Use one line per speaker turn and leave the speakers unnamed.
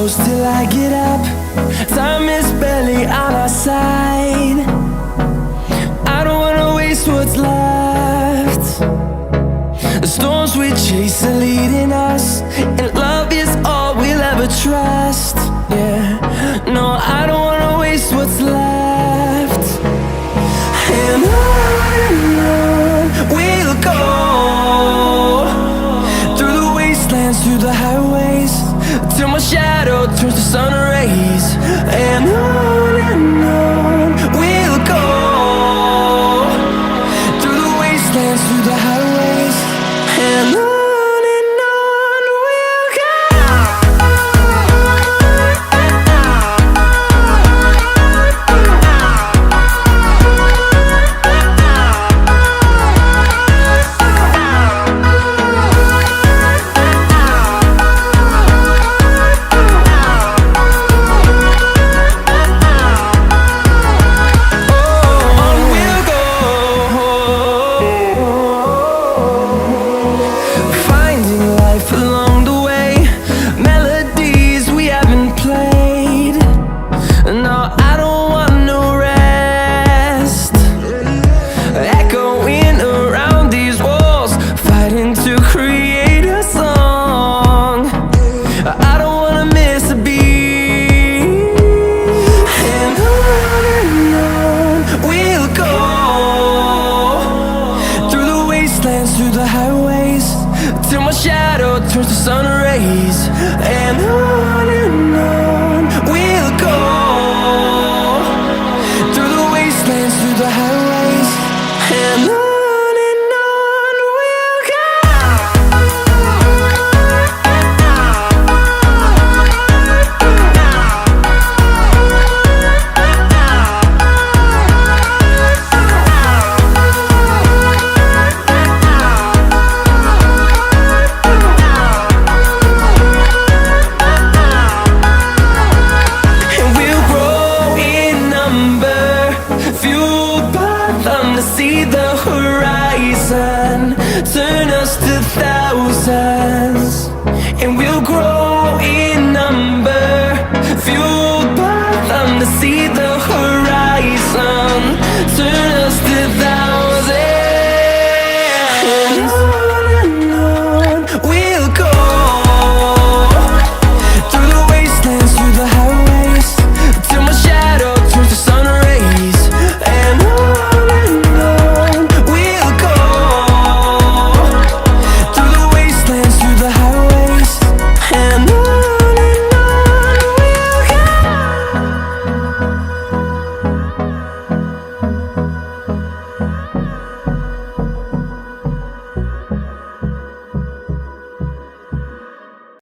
close till I get up. Time is barely on our side. I don't wanna waste what's left. The storms we chase are leading us, and love is all we'll ever trust. Yeah, no, I don't wanna waste what's left. And on we'll go, through the wastelands, through the highways, till my shadow turns to sun rays. And on we'll go, through the wastelands, through the highways, and on we'll go. Through the highways, till my shadow turns to sun rays. And on we'll go, through the wastelands, through the highways, and on we'll go. To see the horizon turn us to thousands, and we'll grow in number, fueled by them to see the